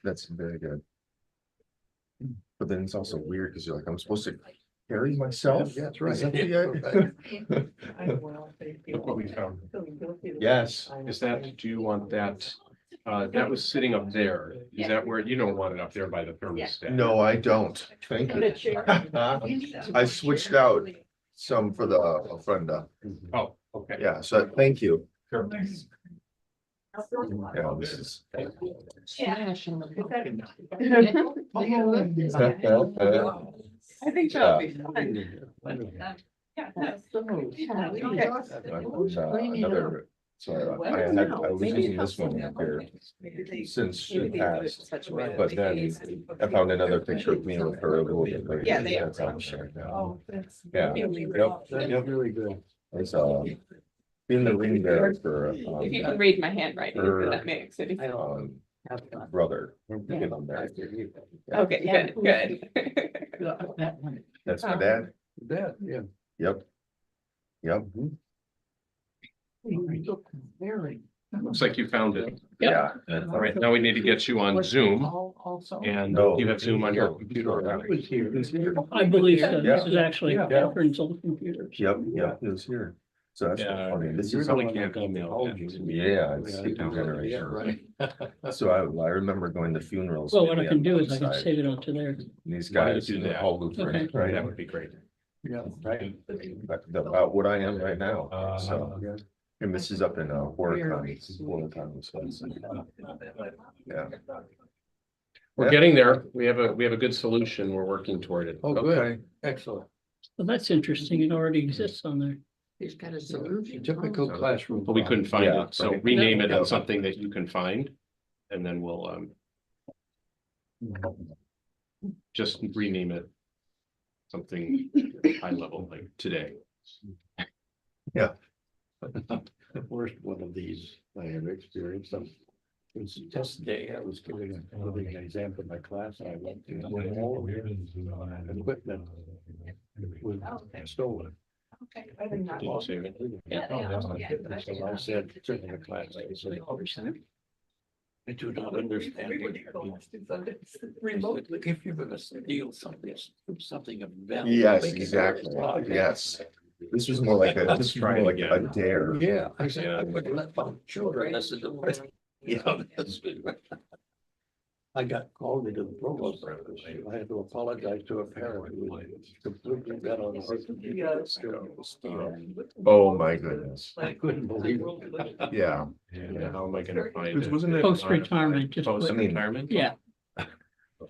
That's very good. But then it's also weird because you're like, I'm supposed to carry myself. Yeah, that's right. Is that the Look what we found. Yes. Is that, do you want that? That was sitting up there. Is that where, you don't want it up there by the thermostat? No, I don't. Thank you. I switched out some for the Ofrenda. Oh, okay. Yeah, so thank you. Sure. Yeah, this is. I think that'll be fun. Another, so I was using this one up here since it passed, but then I found another picture of me with her a little bit later. Yeah, they are. That's how sure. Oh, that's. Yeah. Yep, really good. It's in the ring there for If you can read my handwriting, her- that makes it. brother. Get on there. Okay, good. That's my dad. That, yeah. Yep. Yep. Looks like you found it. Yeah. All right, now we need to get you on Zoom, and No. you have Zoom on your computer. I believe so. Yeah. This is actually Yeah. Catherine's old computers. Yep, yep, it was here. So that's Yeah, funny. This you is. really can't email that to me. Yeah, it's second generation. Right. So I remember going to funerals. Well, what I maybe can on do one is I can side. save it onto there. These Why don't guys you do do that? all Lutheran, Okay. right? That would be great. Yeah, right. About what I am right now, so. And this is up in Horicon, Wisconsin. Yeah. We're getting there. We have a good solution. We're working toward it. Oh, good, excellent. Well, that's interesting. It already exists on there. He's got a solution. Typical classroom. But we couldn't find Yeah, it, so right. rename it No. as something that you can find. And then we'll just rename it something high level like today. The worst one of these I have experienced. It was test day. I was giving an exam for my class. I went to when all of the equipment was stolen. Okay. I think not. Did you save it? So I said to the class, I said, I do not understand what you mean. Remotely. If you're gonna steal something of value. Yes, make it exactly. worthwhile. Yes. This was more like this was more like a dare. Yeah, I said, I wouldn't let my children listen to it. You know, that's. I got called into the provost office. I had to apologize to a parent who was completely got on the. Oh, my goodness. I couldn't believe it. Yeah. Yeah, how am I gonna find Because it? wasn't it, Post-retirement, just Post put, retirement? yeah.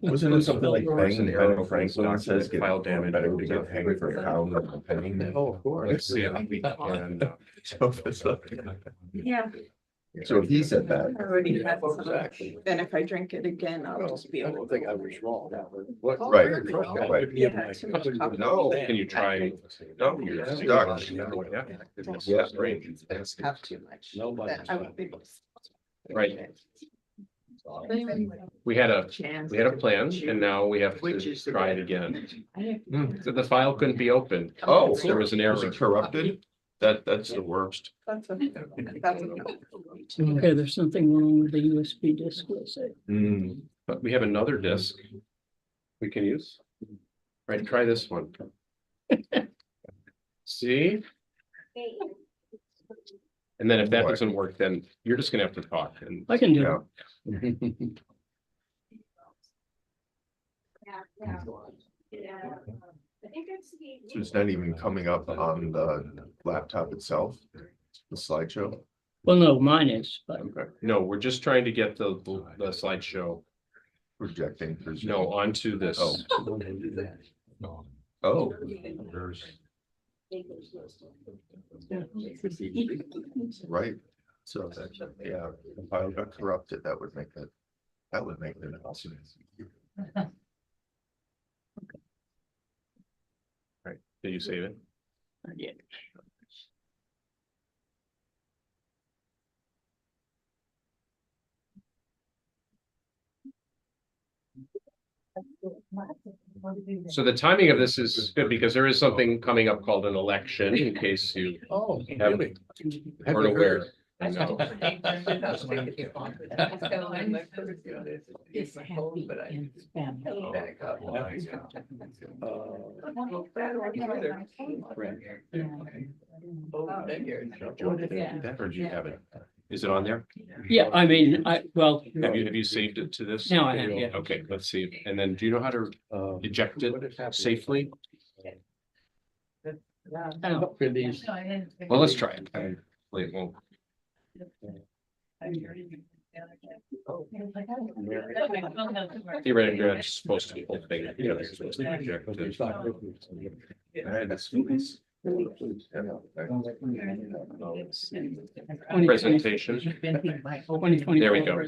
wasn't it something like banging Ben Franklin Document, says get file damage. better to get hanged for a pound than a penny? Oh, of course. Let's see if we can. So it's like- Yeah. so he said that. I already had some. Exactly. Then if I drink it again, I'll just be I able don't to. think I was wrong. What- Right, right. Yeah, too much coffee. No. Can you try? No, you're Stuck. Yeah. Yeah. Strange. Have too much. Nobody. Then I would be able to. Right. We had a plan and now we have to try it again. So the file couldn't be opened. Oh, There was an was error. it corrupted? That's the worst. That's okay. That's okay. Okay, there's something wrong with the USB disk, we'll say. Hmm. But we have another disk we can use. Right, try this one. See? And then if that doesn't work, then you're just gonna have to talk and. I can do Yeah. it. So it's not even coming up on the laptop itself, the slideshow. Well, no, mine is, but Okay. No, we're just trying to get the slideshow, Projecting. no, onto this. Oh. Oh, right. So that, yeah, if the file got corrupted, that would make it awesome. Right, did you save it? yeah. So the timing of this is good because there is something coming up called an election in case you Oh, Have- really? aren't aware. I know. Is happy and family. Or do you have it? Is it on there? Yeah, I mean, well, Have you saved it to this? now I have, yeah. Okay, let's see. And then do you know how to eject it safely? Oh, For these, Well, let's try it. Wait, well, theoretically, it's supposed to be open. You know, they're supposed to eject but it. it's not. Presentation. 2024. There we go.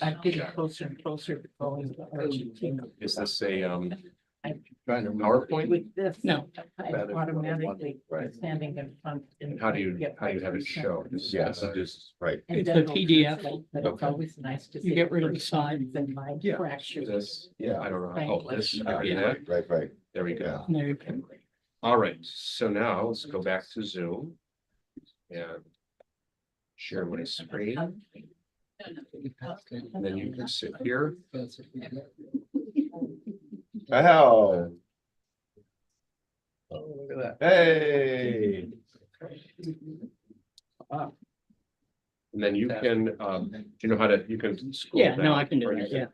I'm getting closer and closer to going to Argentina. Is this a Trying to PowerPoint? With this. No. I Better. automatically Right. standing in front. and How do you get have it my show? Yeah, so just, right. And It's then a it'll PDF. translate, But it's Okay. always nice to. You see get rid of the first side. signs and my Yeah. fractures. This, Yeah. I don't know. Oh, this, Ah, yeah, right. there we go. Yeah. There you go. All right, so now let's go back to Zoom. And share my screen, and then you can sit here. Wow, Oh, look at that. hey. And then you can, do you know how to, you can. scroll Yeah, no, down, I can do or you that, yeah.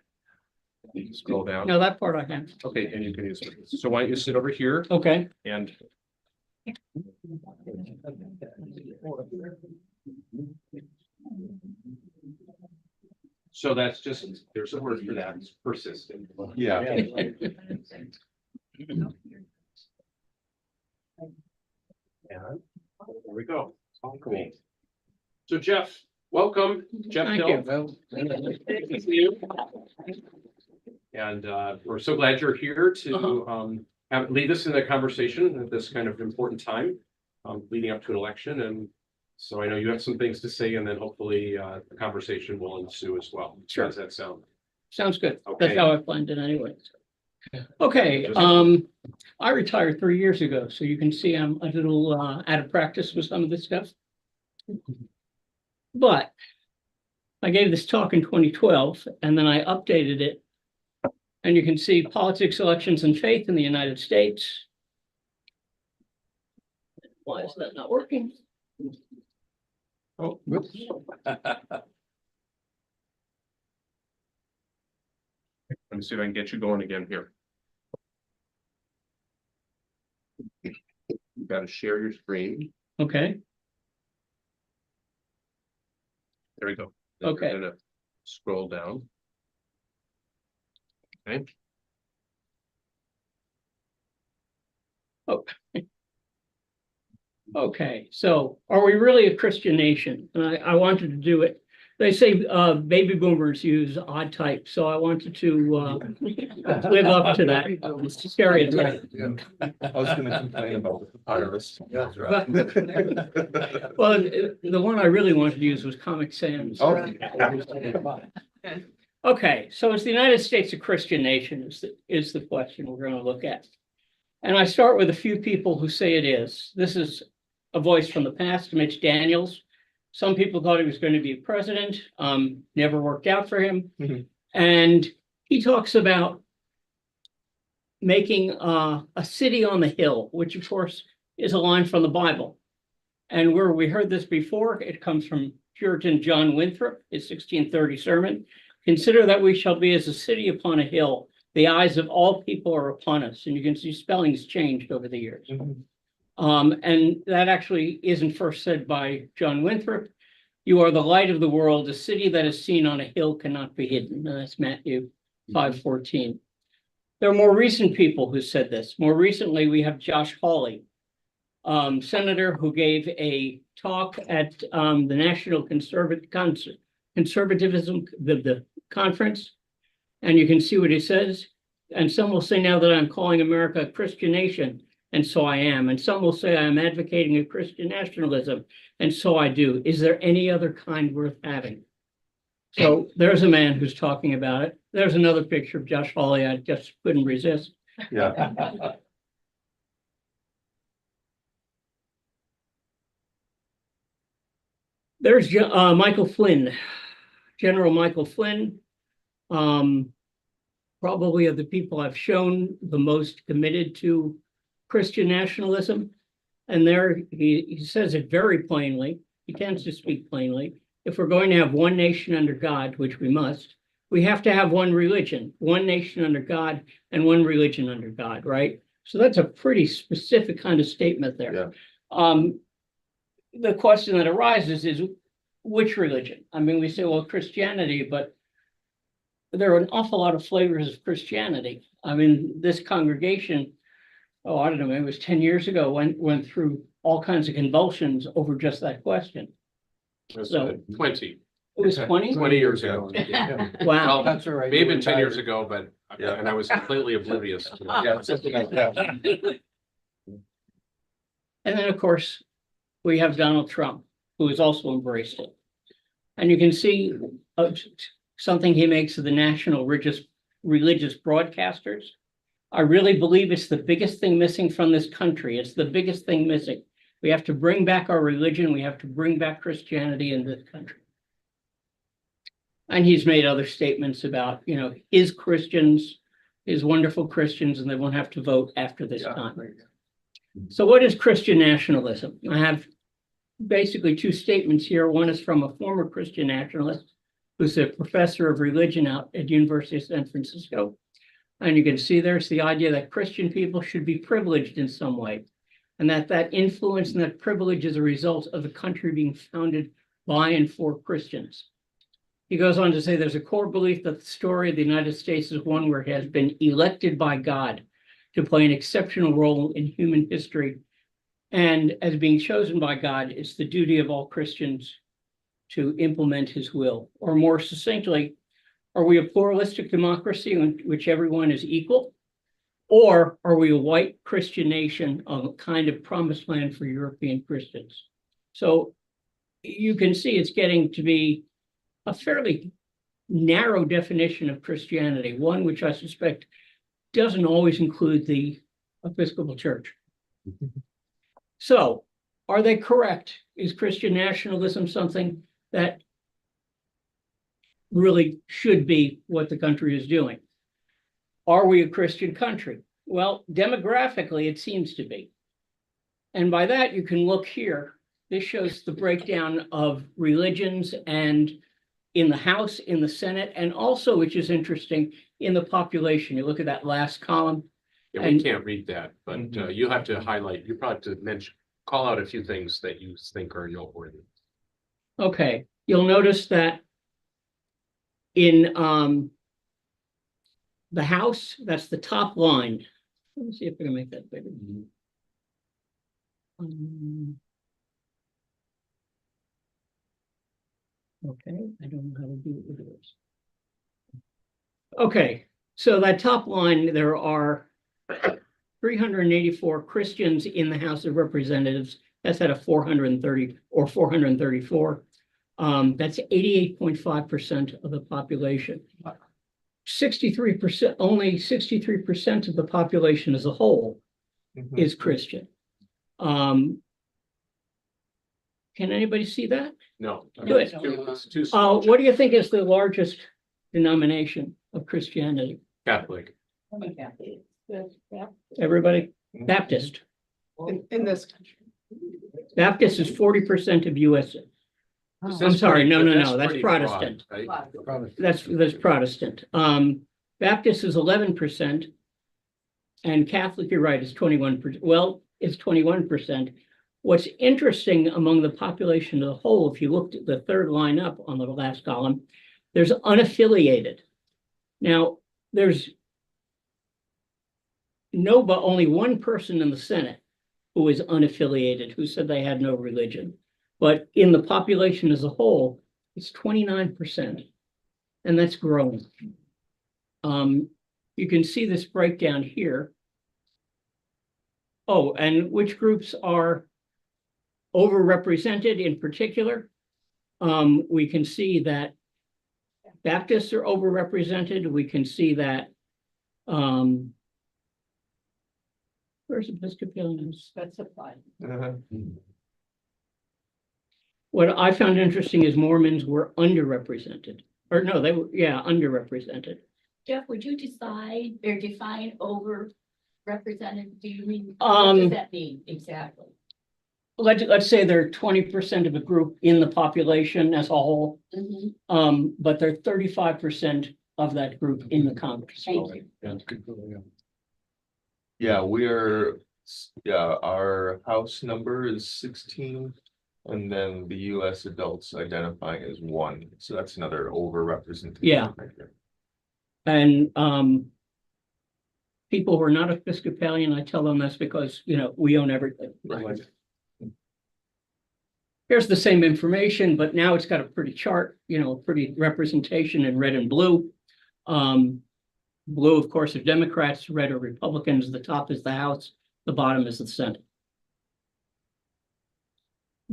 You can scroll down. No, that part I can. Okay, and you can use, so why don't you sit over here Okay, and. So that's just, there's a word for that, it's persistent. Yeah. And there we go. All cool. So Jeff, welcome, Jeff Thank Hill. you. Well, Good to see you. And we're so glad you're here to lead us in the conversation at this kind of important time, leading up to an election. And so I know you have some things to say, and then hopefully the conversation will ensue as well. Sure. How does that sound? sounds good. Okay. That's how I planned it anyway. Okay, I retired 3 years ago, so you can see I'm a little out of practice with some of this stuff. But I gave this talk in 2012 and then I updated it. And you can see politics, elections, and faith in the United States. Why is that not working? Oh, whoops. let me see if I can get you going again here. You got to share your screen. Okay, There we go. Then you're Okay. gonna scroll down. Okay. okay, so are we really a Christian nation? And I wanted to do it. They say baby boomers use odd type, so I wanted to live up to that stereotype. I was gonna complain about the papyrus. That's right. Well, the one I really wanted to use was Comic Sans. Oh. Come on. Okay, so is the United States a Christian nation is the question we're going to look at. And I start with a few people who say it is. This is a voice from the past, Mitch Daniels. Some people thought he was going to be president, never worked out for him. Mhm. And he talks about making a city on the hill, which of course is a line from the Bible. And where we heard this before, it comes from Puritan John Winthrop, his 1630 sermon. Consider that we shall be as a city upon a hill. The eyes of all people are upon us. And you can see spellings changed over the years. And that actually isn't first said by John Winthrop. You are the light of the world. A city that is seen on a hill cannot be hidden. And that's Matthew 5:14. There are more recent people who said this. More recently, we have Josh Hawley, senator who gave a talk at the National Conservatism, the conference. And you can see what he says. And some will say now that I'm calling America a Christian nation. And so I am. And some will say I'm advocating a Christian nationalism. And so I do. Is there any other kind worth having? So there's a man who's talking about it. There's another picture of Josh Hawley. I just couldn't resist. Yeah. There's Michael Flynn, General Michael Flynn. Probably of the people I've shown the most committed to Christian nationalism. And there he says it very plainly. He tends to speak plainly. If we're going to have one nation under God, which we must, we have to have one religion, one nation under God and one religion under God, right? So that's a pretty specific kind of statement there. Yeah. The question that arises is which religion? I mean, we say, well, Christianity, but there are an awful lot of flavors of Christianity. I mean, this congregation, oh, I don't know, maybe it was 10 years ago, went through all kinds of convulsions over just that question. It was, So- 20, It was 20? 20 years ago. Wow. Well, That's all right. maybe been 10 years ago, but, Yeah. and I was completely oblivious. to it. Yeah, something like that. And then, of course, we have Donald Trump, who has also embraced it. And you can see something he makes of the national religious broadcasters. I really believe it's the biggest thing missing from this country. It's the biggest thing missing. We have to bring back our religion. We have to bring back Christianity in this country. And he's made other statements about, you know, his Christians, his wonderful Christians, and they won't have to vote after this time. So what is Christian nationalism? I have basically two statements here. One is from a former Christian nationalist who's a professor of religion out at University of San Francisco. And you can see there's the idea that Christian people should be privileged in some way, and that influence and that privilege is a result of the country being founded by and for Christians. He goes on to say there's a core belief that the story of the United States is one where it has been elected by God to play an exceptional role in human history. And as being chosen by God, it's the duty of all Christians to implement his will. Or more succinctly, are we a pluralistic democracy in which everyone is equal? Or are we a white Christian nation of a kind of promised land for European Christians? So you can see it's getting to be a fairly narrow definition of Christianity, one which I suspect doesn't always include the Episcopal Church. So are they correct? Is Christian nationalism something that really should be what the country is doing? Are we a Christian country? Well, demographically, it seems to be. And by that, you can look here. This shows the breakdown of religions and in the House, in the Senate, and also, which is interesting, in the population. You look at that last column. Yeah, we can't read that, but you'll have to highlight, you probably have to mention, call out a few things that you think are noteworthy. Okay, you'll notice that in the House, that's the top line. Let me see if I can make that bigger. Okay, I don't know how to do it with this. Okay, so that top line, there are 384 Christians in the House of Representatives. That's at a 430 or 434. That's 88.5% of the population. 63%, only 63% of the population as a whole is Christian. Can anybody see that? No. Good. It's too small. What do you think is the largest denomination of Christianity? Catholic. Everybody? Baptist. In this country. Baptist is 40% of US. I'm sorry, no, that's pretty Protestant. broad, right? That's Protestant. Baptist is 11%. And Catholic, you're right, is 21%. Well, it's 21%. What's interesting among the population as a whole, if you looked at the third line up on the last column, there's unaffiliated. Now, there's but only one person in the Senate who is unaffiliated, who said they had no religion. But in the population as a whole, it's 29%, and that's growing. You can see this breakdown here. Oh, and which groups are overrepresented in particular? We can see that Baptists are overrepresented. We can see that where's Episcopalians specified? What I found interesting is Mormons were underrepresented, or no, they were, yeah, underrepresented. Jeff, would you decide or define over represented? Do you mean, what Um, does that mean exactly? Let's say they're 20% of a group in the population as a whole, but they're 35% of that group in the Congress. Thank you. That's good. Yeah. Yeah, our house number is 16. And then the US adults identifying as 1, so that's another overrepresentation. Yeah. right there. And people who are not Episcopalian, I tell them that's because, you know, we own everything. Right. Here's the same information, but now it's got a pretty chart, you know, pretty representation in red and blue. Blue, of course, are Democrats, red are Republicans. The top is the House, the bottom is the Senate.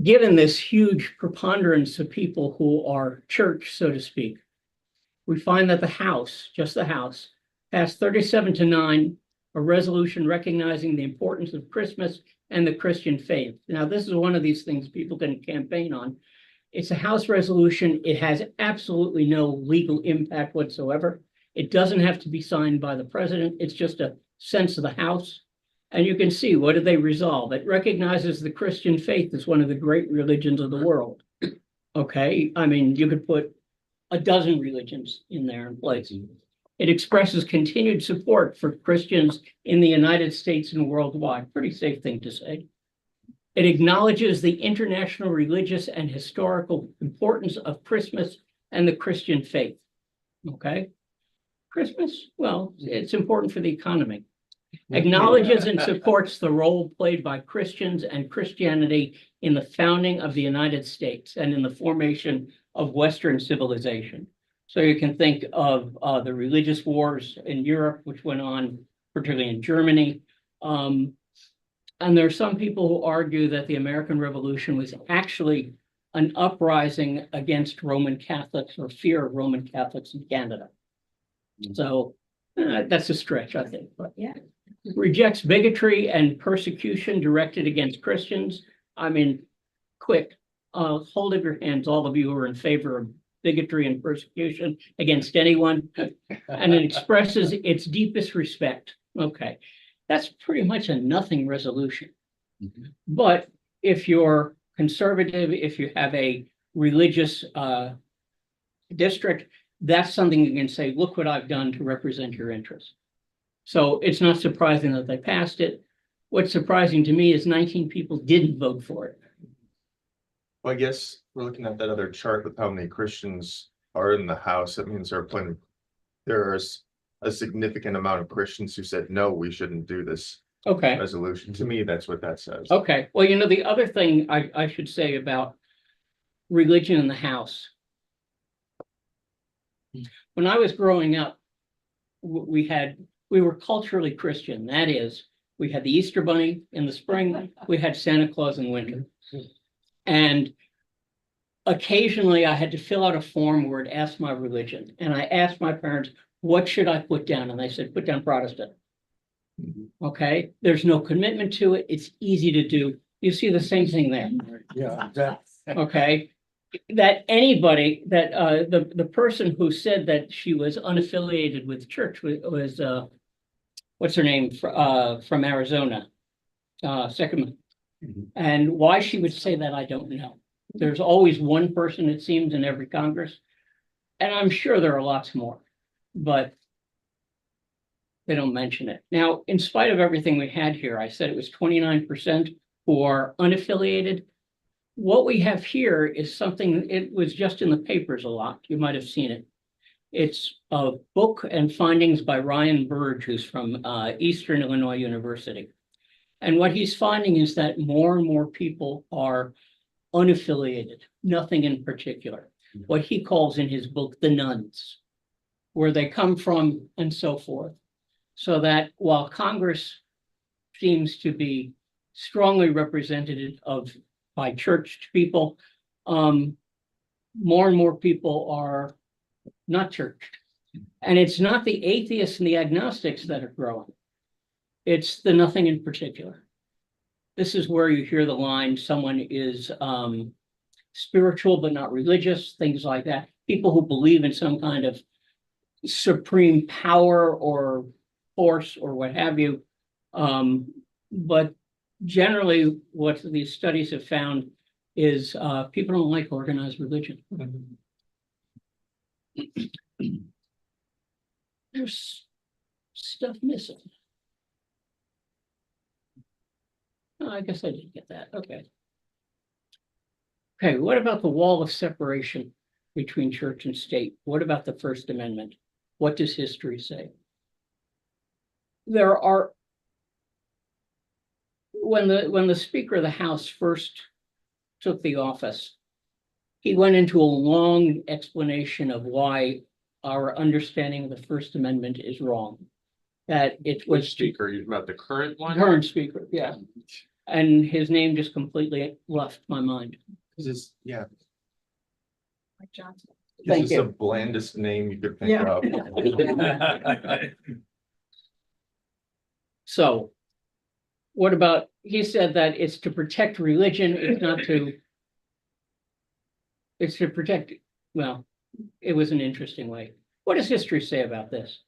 Given this huge preponderance of people who are church, so to speak, we find that the House, just the House, passed 37-9, a resolution recognizing the importance of Christmas and the Christian faith. Now, this is one of these things people can campaign on. It's a House resolution. It has absolutely no legal impact whatsoever. It doesn't have to be signed by the president. It's just a sense of the House. And you can see, what did they resolve? It recognizes the Christian faith as one of the great religions of the world. Okay, I mean, you could put a dozen religions in there in place. It expresses continued support for Christians in the United States and worldwide. Pretty safe thing to say. It acknowledges the international religious and historical importance of Christmas and the Christian faith. Okay, Christmas, well, it's important for the economy. Acknowledges and supports the role played by Christians and Christianity in the founding of the United States and in the formation of Western civilization. So you can think of the religious wars in Europe, which went on particularly in Germany. And there are some people who argue that the American Revolution was actually an uprising against Roman Catholics or fear of Roman Catholics in Canada. So that's a stretch, I think. But Yeah. rejects bigotry and persecution directed against Christians. I mean, quick, hold up your hands, all of you who are in favor of bigotry and persecution against anyone. And it expresses its deepest respect. Okay, that's pretty much a nothing resolution. But if you're conservative, if you have a religious district, that's something you can say, look what I've done to represent your interests. So it's not surprising that they passed it. What's surprising to me is 19 people didn't vote for it. Well, I guess we're looking at that other chart with how many Christians are in the House. That means there's a significant amount of Christians who said, no, we shouldn't do this Okay. resolution. To me, that's what that says. Okay. Well, you know, the other thing I should say about religion in the House. When I was growing up, we were culturally Christian. That is, we had the Easter Bunny in the spring, we had Santa Claus in winter. And occasionally I had to fill out a form where it asked my religion. And I asked my parents, what should I put down? And they said, put down Protestant. Okay, there's no commitment to it. It's easy to do. You see the same thing there. Yeah, exactly. Okay, that anybody that the person who said that she was unaffiliated with church was what's her name from Arizona, Second. And why she would say that, I don't know. There's always one person, it seems, in every Congress, and I'm sure there are lots more, but they don't mention it. Now, in spite of everything we had here, I said it was 29% who are unaffiliated. What we have here is something, it was just in the papers a lot. You might have seen it. It's a book and findings by Ryan Burge, who's from Eastern Illinois University. And what he's finding is that more and more people are unaffiliated, nothing in particular. What he calls in his book, the nuns, where they come from and so forth. So that while Congress seems to be strongly representative by church people, more and more people are not churched. And it's not the atheists and the agnostics that are growing. It's the nothing in particular. This is where you hear the line, someone is spiritual but not religious, things like that. People who believe in some kind of supreme power or force or what have you. But generally, what these studies have found is people don't like organized religion. There's stuff missing. Oh, I guess I didn't get that. Okay. Okay, what about the wall of separation between church and state? What about the First Amendment? What does history say? There are, when the Speaker of the House first took the office, he went into a long explanation of why our understanding of the First Amendment is wrong. That it was Which speaker, you about the current one? current speaker, yeah. And his name just completely left my mind. This is, yeah, Like Johnson. this Thank is you. the blandest name you could think Yeah. of. So what about, he said that it's to protect religion, it's to protect, well, it was an interesting way. What does history say about this?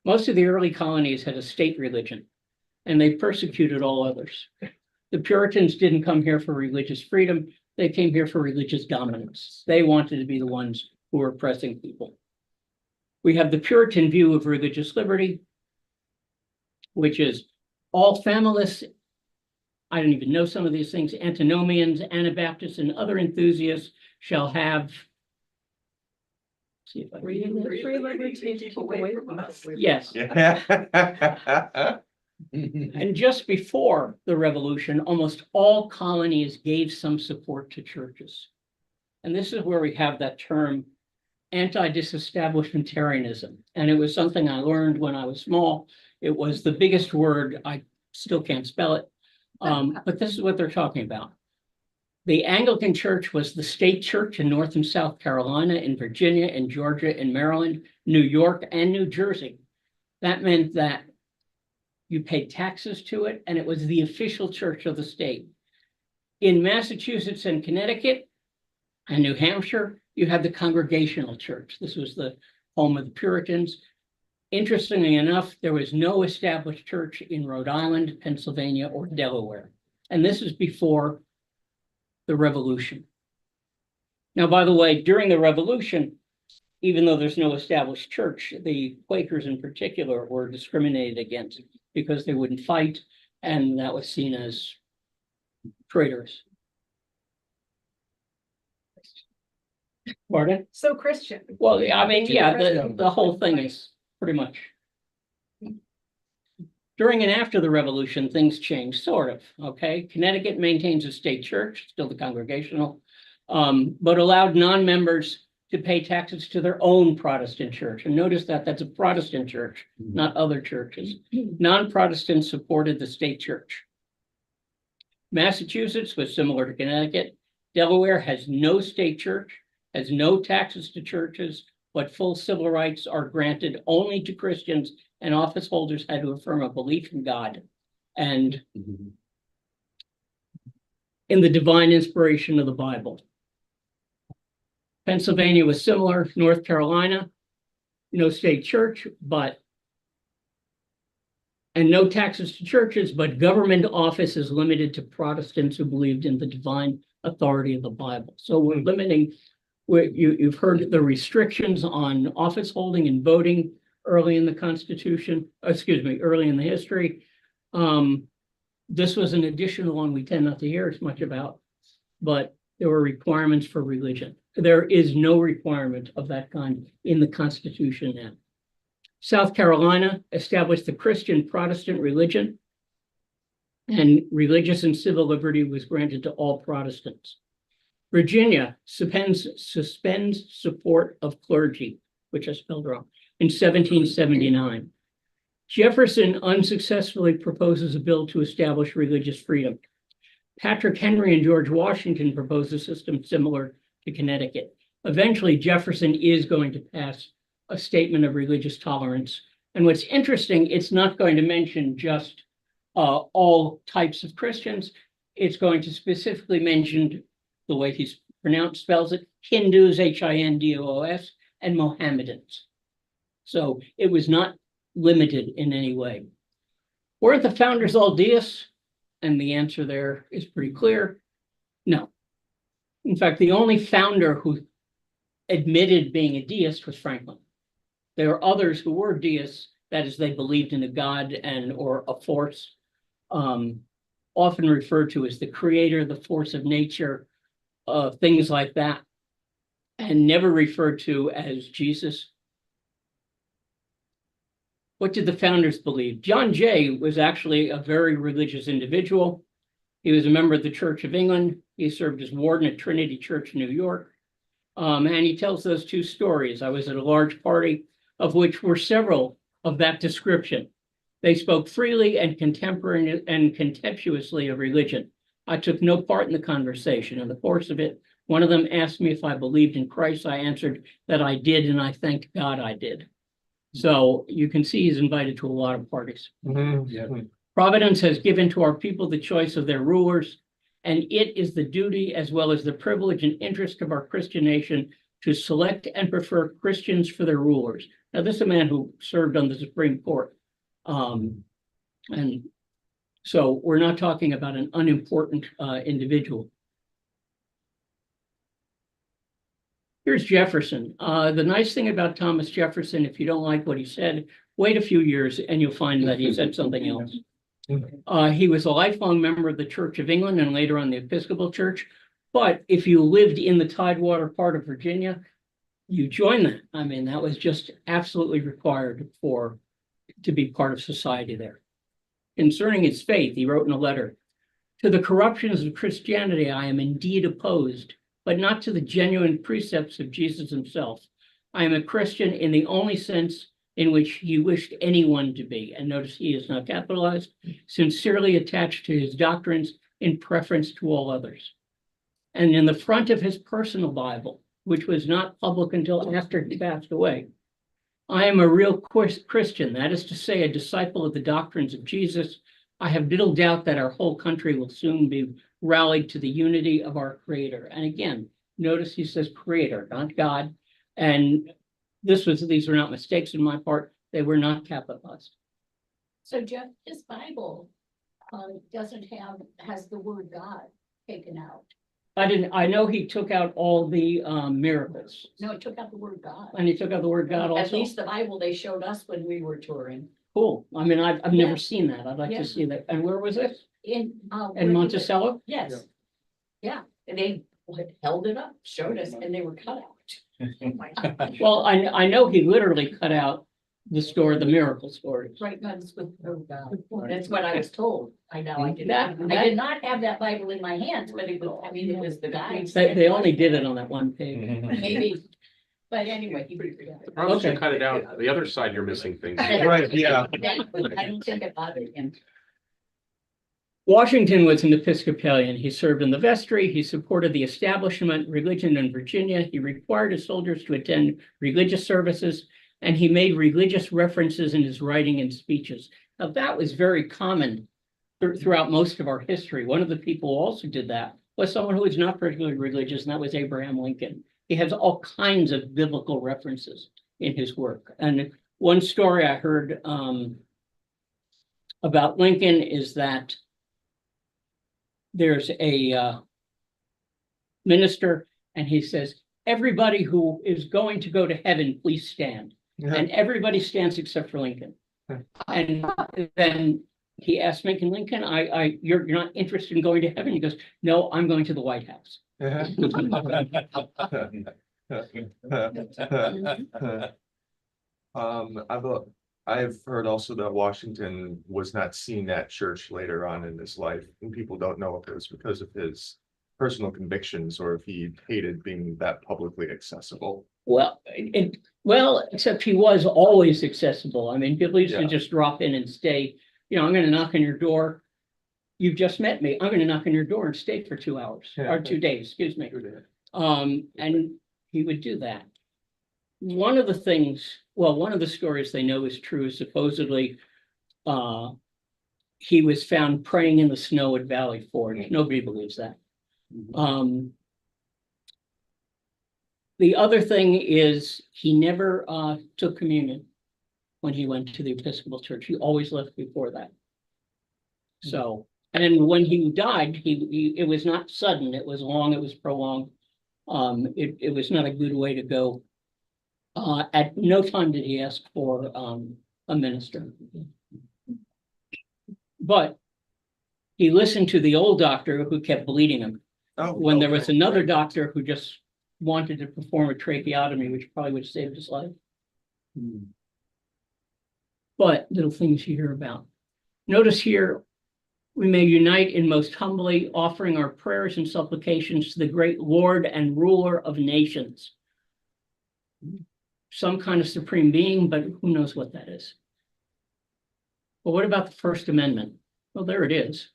Most of the early colonies had a state religion, and they persecuted all others. The Puritans didn't come here for religious freedom, they came here for religious dominance. They wanted to be the ones who were oppressing people. We have the Puritan view of religious liberty, which is all familists, I don't even know some of these things, antinomians, Anabaptists, and other enthusiasts shall have. See if I read it. Free liberty to keep away from us. Yes, Yeah. and just before the revolution, almost all colonies gave some support to churches. And this is where we have that term anti-disestablishmentarianism. And it was something I learned when I was small. It was the biggest word, I still can't spell it. But this is what they're talking about. The Anglican Church was the state church in North and South Carolina, in Virginia, in Georgia, in Maryland, New York, and New Jersey. That meant that you paid taxes to it, and it was the official church of the state. In Massachusetts and Connecticut and New Hampshire, you had the Congregational Church. This was the home of the Puritans. Interestingly enough, there was no established church in Rhode Island, Pennsylvania, or Delaware. And this is before the Revolution. Now, by the way, during the Revolution, even though there's no established church, the Quakers in particular were discriminated against because they wouldn't fight, and that was seen as traitors. Pardon? So Christian. Well, I mean, yeah, the whole thing is pretty much. During and after the Revolution, things changed, sort of, okay? Connecticut maintains a state church, still the Congregational, but allowed non-members to pay taxes to their own Protestant church. And notice that that's a Protestant church, not other churches. Non-Protestants supported the state church. Massachusetts was similar to Connecticut. Delaware has no state church, has no taxes to churches, but full civil rights are granted only to Christians, and office holders had to affirm a belief in God and in the divine inspiration of the Bible. Pennsylvania was similar. North Carolina, no state church, and no taxes to churches, but government office is limited to Protestants who believed in the divine authority of the Bible. So we're limiting, you've heard the restrictions on office holding and voting early in the Constitution, early in the history. This was an additional one we tend not to hear as much about, but there were requirements for religion. There is no requirement of that kind in the Constitution now. South Carolina established the Christian Protestant religion, and religious and civil liberty was granted to all Protestants. Virginia suspends support of clergy, which I spelled wrong, in 1779. Jefferson unsuccessfully proposes a bill to establish religious freedom. Patrick Henry and George Washington proposed a system similar to Connecticut. Eventually, Jefferson is going to pass a statement of religious tolerance. And what's interesting, it's not going to mention just all types of Christians. It's going to specifically mention the way he's spells it, Hindus, Hindus, and Mohammedans. So it was not limited in any way. Weren't the founders all deists? And the answer there is pretty clear. No. In fact, the only founder who admitted being a deist was Franklin. There are others who were deists, that is, they believed in a god and or a force, often referred to as the creator, the force of nature, things like that, and never referred to as Jesus. What did the founders believe? John Jay was actually a very religious individual. He was a member of the Church of England. He served as warden at Trinity Church, New York. And he tells those two stories. I was at a large party, of which were several of that description. They spoke freely and contemptuously of religion. I took no part in the conversation. In the course of it, one of them asked me if I believed in Christ. I answered that I did, and I thank God I did. So you can see he's invited to a lot of parties. Providence has given to our people the choice of their rulers, and it is the duty as well as the privilege and interest of our Christian nation to select and prefer Christians for their rulers. Now, this is a man who served on the Supreme Court. And so we're not talking about an unimportant individual. Here's Jefferson. The nice thing about Thomas Jefferson, if you don't like what he said, wait a few years and you'll find that he said something else. He was a lifelong member of the Church of England and later on the Episcopal Church. But if you lived in the Tidewater part of Virginia, you joined that. I mean, that was just absolutely required to be part of society there. Concerning his faith, he wrote in a letter, "To the corruptions of Christianity I am indeed opposed, but not to the genuine precepts of Jesus himself. I am a Christian in the only sense in which he wished anyone to be," and notice he is not capitalized, "sincerely attached to his doctrines in preference to all others." And in the front of his personal Bible, which was not public until after he passed away, "I am a real Christian, that is to say, a disciple of the doctrines of Jesus. I have little doubt that our whole country will soon be rallied to the unity of our Creator." And again, notice he says Creator, not God. And these were not mistakes on my part. They were not capitalized. So Jeff, this Bible has the word God taken out. I know he took out all the miracles. No, it took out the word God. And he took out the word God also. At least the Bible they showed us when we were touring. Cool. I mean, I've never Yeah. seen that. I'd like Yeah. to see that. And where was it? In In Monticello? Yes. Yeah, and they held it up, showed us, and they were cut out. Oh my God. Well, I know he literally cut out the miracle stories. Right, that's with, oh God, that's what I was told. I know, I did That- I did not have that Bible in my hands, but it was, I mean, it was the guy. They only did it on that one page. Maybe, but anyway, he did The problem is you Okay. cut it out. The other side, you're missing things. Right, yeah. I don't think it bothered him. Washington was an Episcopalian. He served in the vestry. He supported the establishment religion in Virginia. He required his soldiers to attend religious services, and he made religious references in his writing and speeches. Now, that was very common throughout most of our history. One of the people who also did that was someone who was not particularly religious, and that was Abraham Lincoln. He has all kinds of biblical references in his work. And one story I heard about Lincoln is that there's a minister, and he says, "Everybody who is going to go to heaven, please stand." And everybody stands except for Lincoln. And then he asked Lincoln, you're not interested in going to heaven? He goes, "No, I'm going to the White House." I've heard also that Washington was not seen at church later on in his life, and people don't know if it was because of his personal convictions or if he hated being that publicly accessible. Well, except he was always accessible. I mean, people used to Yeah. just drop in and stay. I'm going to knock on your door. You've just met me. I'm going to knock on your door and stay for 2 hours or 2 days, excuse me. And he would do that. One of the stories they know is true is supposedly he was found praying in the snow at Valley Forge. Nobody believes that. The other thing is he never took communion when he went to the Episcopal Church. He always left before that. So, and when he died, it was not sudden, it was long, it was prolonged. It was not a good way to go. At no time did he ask for a minister. But he listened to the old doctor who kept bleeding him. Oh, When there was okay. another doctor who just wanted to perform a tracheotomy, which probably would have saved his life. But little things you hear about. Notice here, we may unite in most humbly offering our prayers and supplications to the great Lord and ruler of nations. Some kind of supreme being, but who knows what that is? Well, what about the First Amendment? Well, there it is.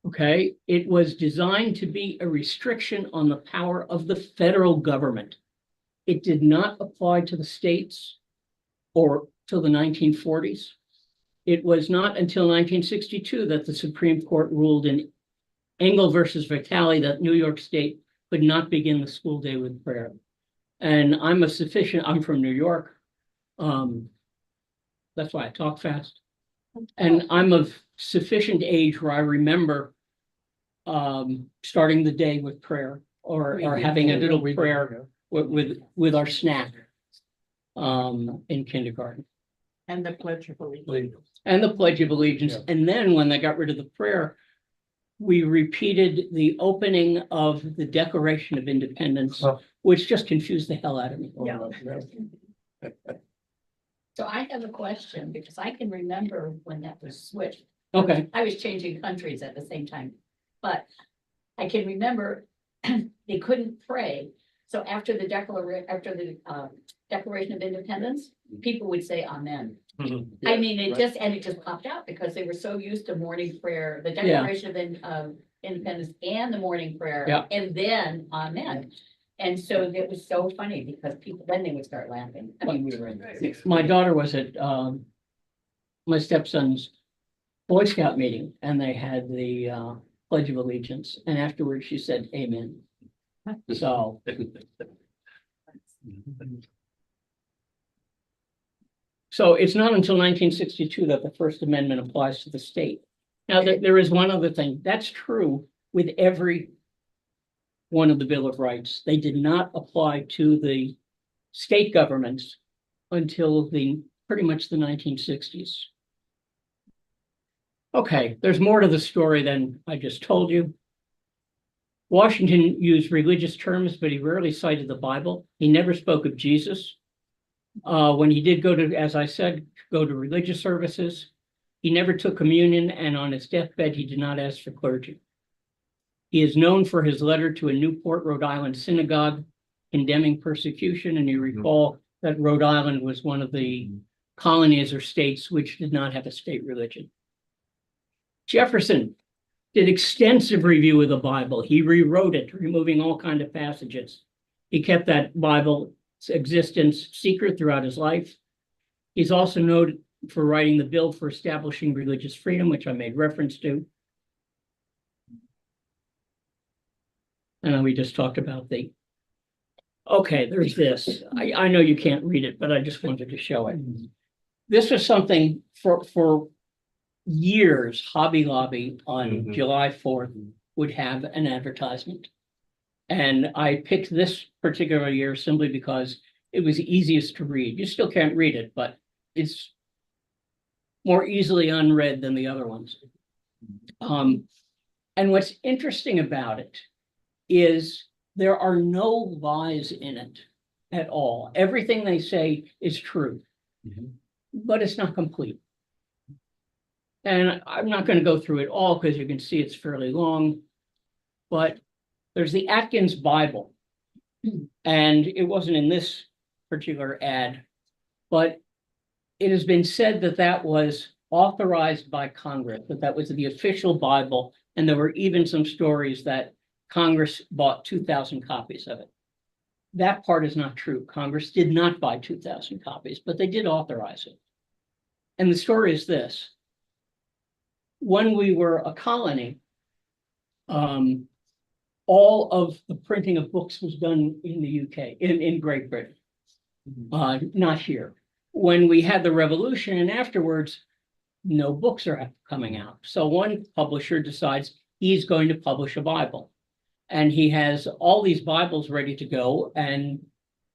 Okay, it was designed to be a restriction on the power of the federal government. It did not apply to the states or till the 1940s. It was not until 1962 that the Supreme Court ruled in Engel versus Vitale that New York State could not begin the school day with prayer. And I'm from New York. That's why I talk fast. And I'm of sufficient age where I remember starting the day with prayer or having a little prayer with our snack in kindergarten. And the Pledge of Allegiance. And the Pledge of Allegiance. Yeah. And then when they got rid of the prayer, we repeated the opening of the Declaration of Independence, Oh. which just confused the hell out of me. Yeah. So I have a question because I can remember when that was switched. Okay, I was changing countries at the same time, but I can remember they couldn't pray. So after the Declaration of Independence, people would say amen. I mean, it just popped out because they were so used to morning prayer, the Declaration of Independence and the morning prayer. Yeah. And then amen. And so it was so funny because people, then they would start laughing. I mean, we were in sixth my grade. daughter was at my stepson's Boy Scout meeting and they had the Pledge of Allegiance. And afterwards she said, amen. So it's not until 1962 that the First Amendment applies to the state. Now, there is one other thing. That's true with every one of the Bill of Rights. They did not apply to the state governments until pretty much the 1960s. Okay, there's more to the story than I just told you. Washington used religious terms, but he rarely cited the Bible. He never spoke of Jesus. When he did go to, as I said, go to religious services, he never took communion, and on his deathbed, he did not ask for clergy. He is known for his letter to a Newport, Rhode Island synagogue condemning persecution, and you recall that Rhode Island was one of the colonies or states which did not have a state religion. Jefferson did extensive review of the Bible. He rewrote it, removing all kinds of passages. He kept that Bible's existence secret throughout his life. He's also noted for writing the bill for establishing religious freedom, which I made reference to. And then we just talked about okay, there's this. I know you can't read it, but I just wanted to show it. This was something for years, Hobby Lobby on Mhm. July 4th would have an advertisement. And I picked this particular year simply because it was easiest to read. You still can't read it, but it's more easily unread than the other ones. And what's interesting about it is there are no lies in it at all. Everything they say is true, but it's not complete. And I'm not going to go through it all because you can see it's fairly long, but there's the Atkins Bible. And it wasn't in this particular ad, but it has been said that that was authorized by Congress, that was the official Bible. And there were even some stories that Congress bought 2,000 copies of it. That part is not true. Congress did not buy 2,000 copies, but they did authorize it. And the story is this. When we were a colony, all of the printing of books was done in the UK, in Great Britain. Not here. When we had the revolution and afterwards, no books are coming out. So one publisher decides he's going to publish a Bible. And he has all these Bibles ready to go, and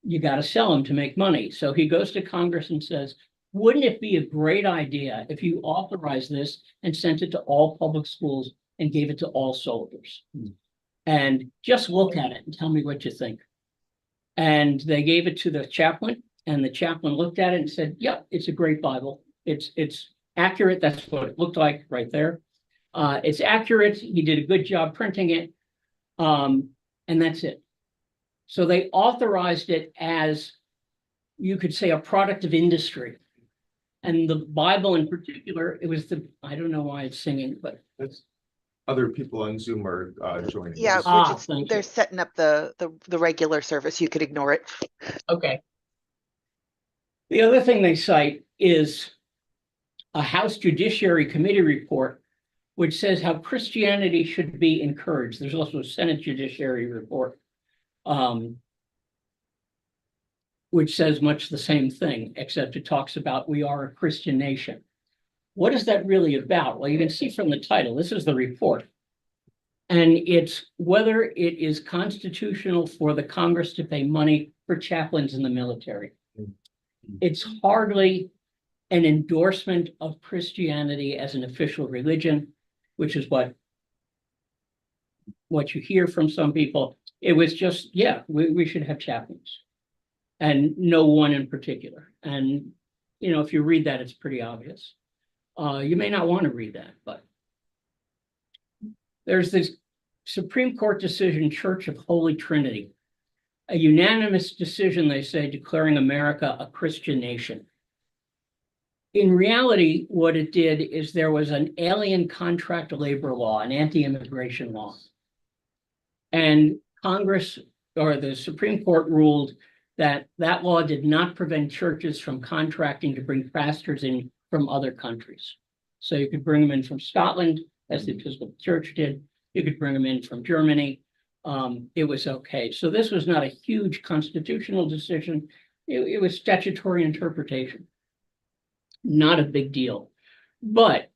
you got to sell them to make money. So he goes to Congress and says, wouldn't it be a great idea if you authorized this and sent it to all public schools and gave it to all soldiers? And just look at it and tell me what you think. And they gave it to the chaplain, and the chaplain looked at it and said, yep, it's a great Bible. It's accurate. That's what it looked like right there. It's accurate. He did a good job printing it. And that's it. So they authorized it as, you could say, a product of industry. And the Bible in particular, it was I don't know why it's singing, but That's, other people on Zoom are joining. Yeah, us. we're just, thank they're you. setting up the regular service. You could ignore it. Okay. The other thing they cite is a House Judiciary Committee report, which says how Christianity should be encouraged. There's also a Senate Judiciary report, which says much the same thing, except it talks about we are a Christian nation. What is that really about? Well, you can see from the title, this is the report. And it's whether it is constitutional for the Congress to pay money for chaplains in the military. It's hardly an endorsement of Christianity as an official religion, which is what you hear from some people. It was just, yeah, we should have chaplains. And no one in particular. And, you know, if you read that, it's pretty obvious. You may not want to read that, but there's this Supreme Court decision, Church of Holy Trinity, a unanimous decision, they say, declaring America a Christian nation. In reality, what it did is there was an alien contract labor law, an anti-immigration law. And Congress, or the Supreme Court, ruled that that law did not prevent churches from contracting to bring pastors in from other countries. So you could bring them in from Scotland, as the Episcopal Church did. You could bring them in from Germany. It was okay. So this was not a huge constitutional decision. It was statutory interpretation. Not a big deal. But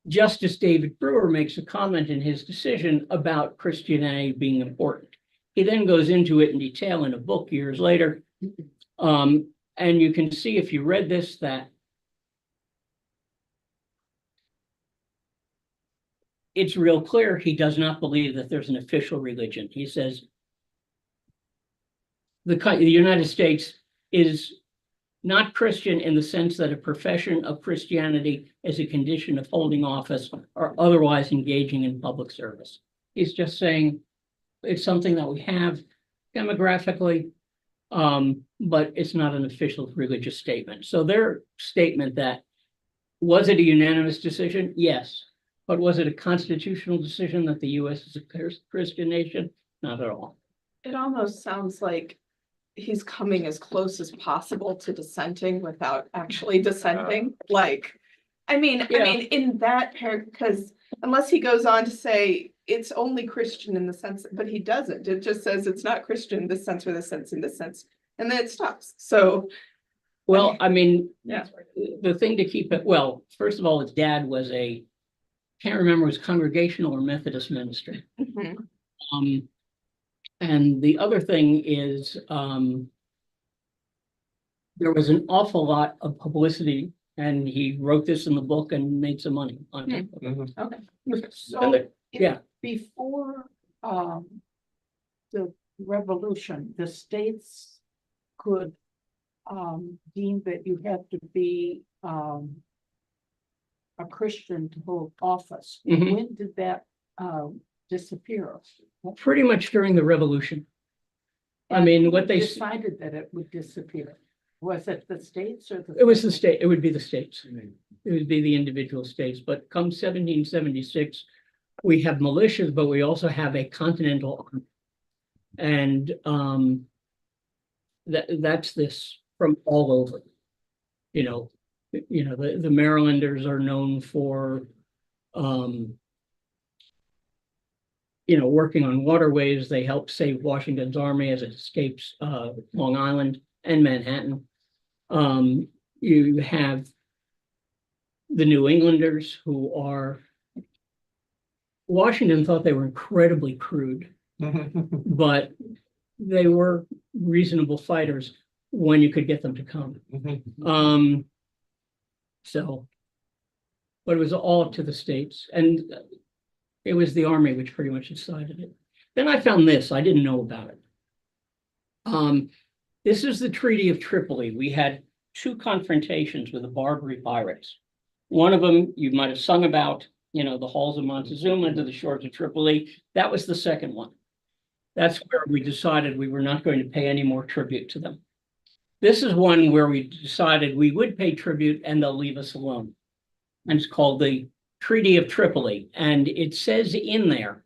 Justice David Brewer makes a comment in his decision about Christianity being important. He then goes into it in detail in a book years later. And you can see, if you read this, that it's real clear he does not believe that there's an official religion. He says the United States is not Christian in the sense that a profession of Christianity is a condition of holding office or otherwise engaging in public service. He's just saying it's something that we have demographically, but it's not an official religious statement. So their statement that, was it a unanimous decision? Yes. But was it a constitutional decision that the U.S. is a Christian nation? Not at all. It almost sounds like he's coming as close as possible to dissenting without actually dissenting. I mean, in that because unless he goes on to say it's only Christian in the sense, but he doesn't. It just says it's not Christian in this sense or this sense in this sense, and then it stops. So, well, I mean, yeah, the thing to keep it, well, first of all, his dad was can't remember, was Congregational or Methodist minister. mhm. And the other thing is, there was an awful lot of publicity, and he wrote this in the book and made some money on it. Okay. So, yeah. before, the revolution, the states could, deem that you had to be, a Christian to hold office. Mhm. When did that, disappear? Pretty much during the revolution. I mean, what they decided that it would disappear. Was it the states or the? it was the state, it would be the states. It would be the individual states, but come 1776, we have militias, but we also have a continental army. And that's this from all over. You know, the Marylanders are known for working on waterways. They helped save Washington's army as it escapes Long Island and Manhattan. You have the New Englanders who are, Washington thought they were incredibly crude, but they were reasonable fighters when you could get them to come. So, but it was all up to the states, and it was the army which pretty much decided it. Then I found this, I didn't know about it. This is the Treaty of Tripoli. We had 2 confrontations with the Barbary pirates. One of them you might have sung about, the halls of Montezuma to the shores of Tripoli. That was the second one. That's where we decided we were not going to pay any more tribute to them. This is one where we decided we would pay tribute and they'll leave us alone. And it's called the Treaty of Tripoli. And it says in there,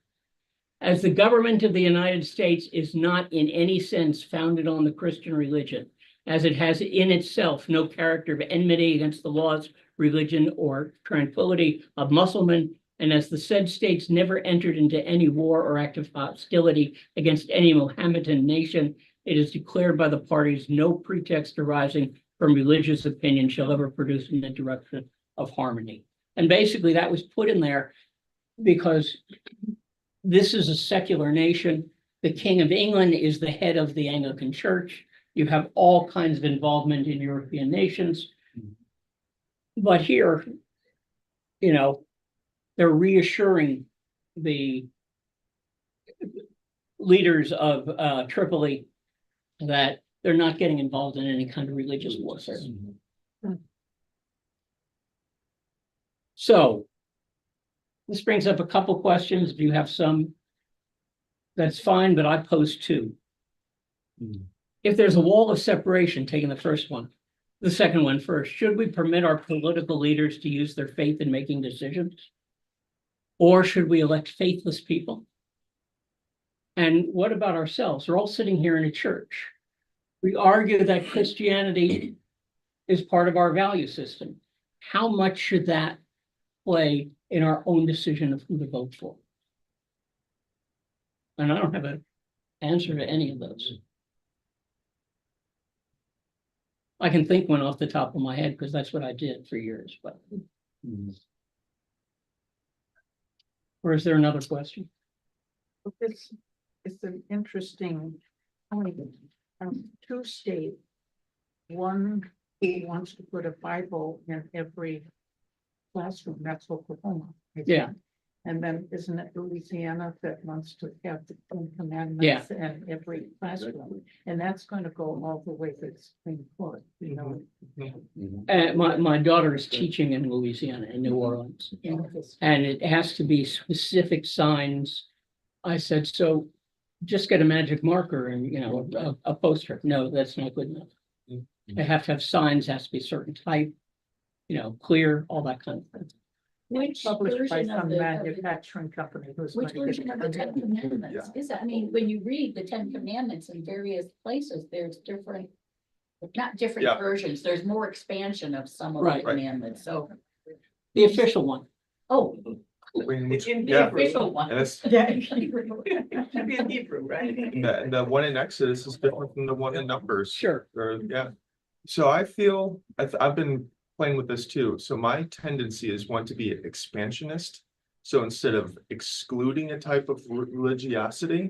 as the government of the United States is not in any sense founded on the Christian religion, as it has in itself no character of enmity against the laws, religion, or tranquility of Mussulman, and as the said states never entered into any war or act of hostility against any Mohammedan nation, it is declared by the parties no pretext arising from religious opinion shall ever produce an interruption of harmony. And basically that was put in there because this is a secular nation. The King of England is the head of the Anglican Church. You have all kinds of involvement in European nations. But here, they're reassuring the leaders of Tripoli that they're not getting involved in any kind of religious warfare. So this brings up a couple questions. If you have some, that's fine, but I pose 2. If there's a wall of separation, taking the first one, the second one first, should we permit our political leaders to use their faith in making decisions? Or should we elect faithless people? And what about ourselves? We're all sitting here in a church. We argue that Christianity is part of our value system. How much should that play in our own decision of who to vote for? And I don't have an answer to any of those. I can think one off the top of my head because that's what I did for years, but. Or is there another question? This is an interesting point. 2 states. One who wants to put a Bible in every classroom, that's Oklahoma. Yeah. And then isn't it Louisiana that wants to have the 10 Commandments in every classroom? And that's going to go all the way to the Supreme Court, My daughter is teaching in Louisiana, in New Orleans, and it has to be specific signs. I said, so just get a magic marker and, a poster. No, that's not good enough. They have to have signs, has to be a certain type, clear, all that kind of thing. Which published by some manufacturing company who's going Which to version get of the 10 Commandments is that? I mean, when you read the 10 Commandments in various places, there's different, not different versions, there's more expansion of some of the commandments, so. The official one. Oh, It's in the Yeah. official one. And it's, Yeah. It should be in Hebrew, right? the one in Exodus is different from the one in Numbers. Sure. Or, So I feel, I've been playing with this too. So my tendency is one to be expansionist. So instead of excluding a type of religiosity,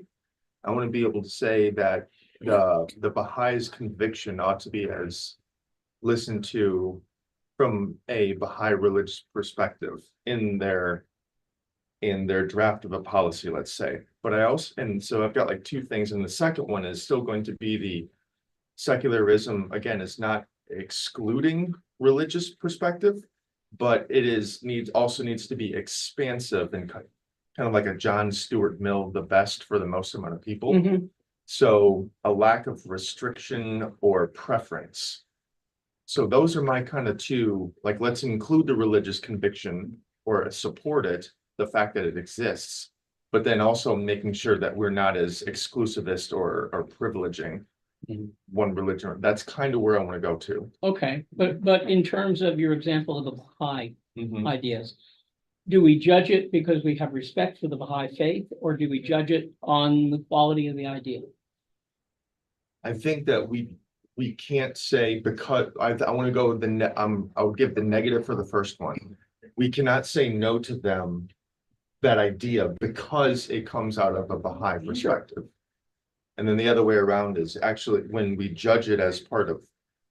I want to be able to say that the Baha'is conviction ought to be as listened to from a Baha'i religious perspective in their draft of a policy, let's say. But I also, and so I've got like 2 things, and the second one is still going to be the secularism, again, is not excluding religious perspective, but it also needs to be expansive and kind of like a John Stuart Mill, the best for the most amount of people. So a lack of restriction or preference. So those are my kind of 2, like, let's include the religious conviction or support it, the fact that it exists, but then also making sure that we're not as exclusivist or privileging one religion. That's kind of where I want to go to. Okay, but in terms of your example of the Baha'i ideas, do we judge it because we have respect for the Baha'i faith, or do we judge it on the quality of the idea? I think that we can't say because I want to go with I would give the negative for the first one. We cannot say no to them, that idea, because it comes out of a Baha'i perspective. And then the other way around is actually when we judge it as part of,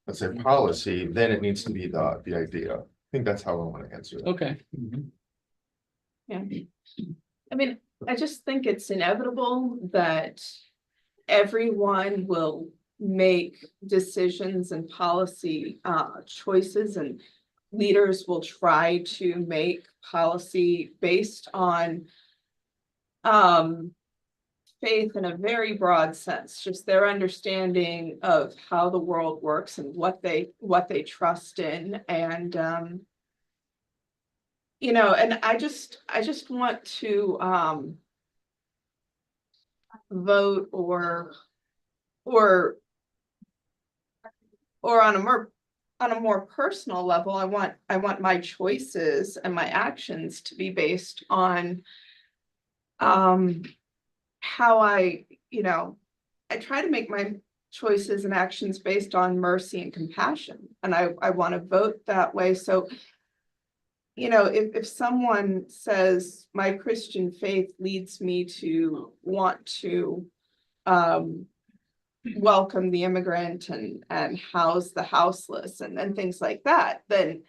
let's say, policy, then it needs to be the idea. I think that's how I want to answer it. Okay. Yeah. I mean, I just think it's inevitable that everyone will make decisions and policy choices, and leaders will try to make policy based on faith in a very broad sense, just their understanding of how the world works and what they trust in. And you know, and I just want to vote or on a more personal level, I want my choices and my actions to be based on how I try to make my choices and actions based on mercy and compassion. And I want to vote that way. So, you know, if someone says my Christian faith leads me to want to welcome the immigrant and house the houseless and things like that, then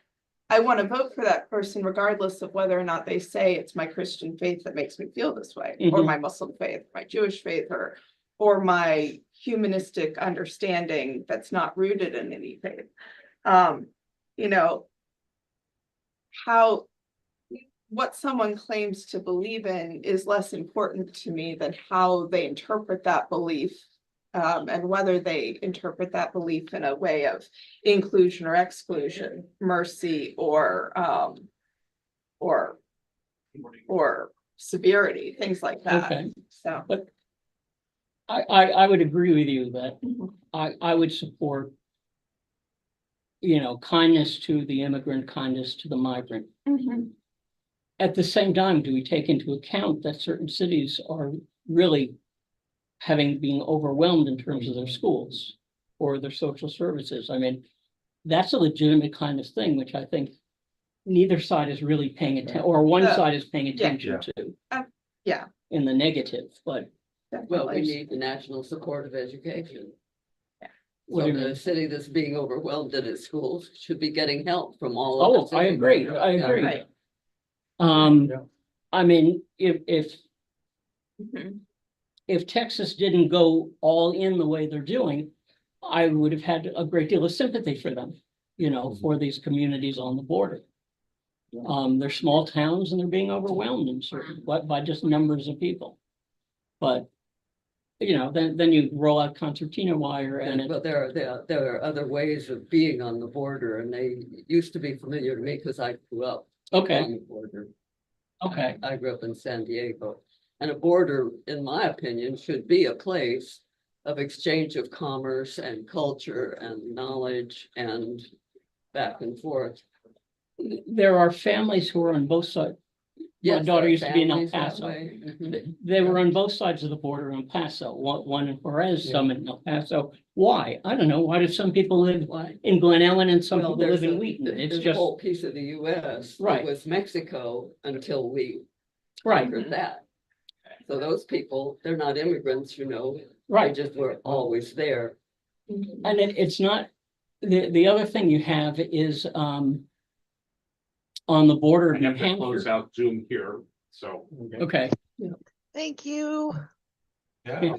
I want to vote for that person regardless of whether or not they say it's my Christian faith that makes me feel this way, or my Muslim faith, my Jewish faith, or my humanistic understanding that's not rooted in any faith. You know, what someone claims to believe in is less important to me than how they interpret that belief. And whether they interpret that belief in a way of inclusion or exclusion, mercy or severity, things like that. Okay. So, But I would agree with you that I would support, you know, kindness to the immigrant, kindness to the migrant. At the same time, do we take into account that certain cities are really being overwhelmed in terms of their schools or their social services? I mean, that's a legitimate kind of thing, which I think neither side is really paying attention, or one side is paying attention to. Yeah. In the negative, but Well, we need the national support of education. what So do you the mean? city that's being overwhelmed in its schools should be getting help from all. Oh, over the I city. agree, I agree. I mean, if Texas didn't go all in the way they're doing, I would have had a great deal of sympathy for them, you know, for these communities on the border. They're small towns and they're being overwhelmed in certain, by just numbers of people. But, you know, then you roll out concertina wire and But there are other ways of being on the border, and they used to be familiar to me because I grew up okay, on the border. okay, I grew up in San Diego, and a border, in my opinion, should be a place of exchange of commerce and culture and knowledge and back and forth. there are families who are on both sides. My Yes, daughter there are used to be in El families that Paso. way. Mhm. They were on both sides of the border in El Paso, one in Juarez, some in El Paso. Why? I don't know. Why do some people live Why? in Glen Ellen and some Well, people live there's in a- Wheaton? It's there's a just, whole piece of the US Right. that was Mexico until we right, conquered that. So those people, they're not immigrants, you know, they right. just were always there. And it's not, the other thing you have is, on the border I of New have to close Hampshire. out Zoom here, so. Okay. Thank you. Yeah.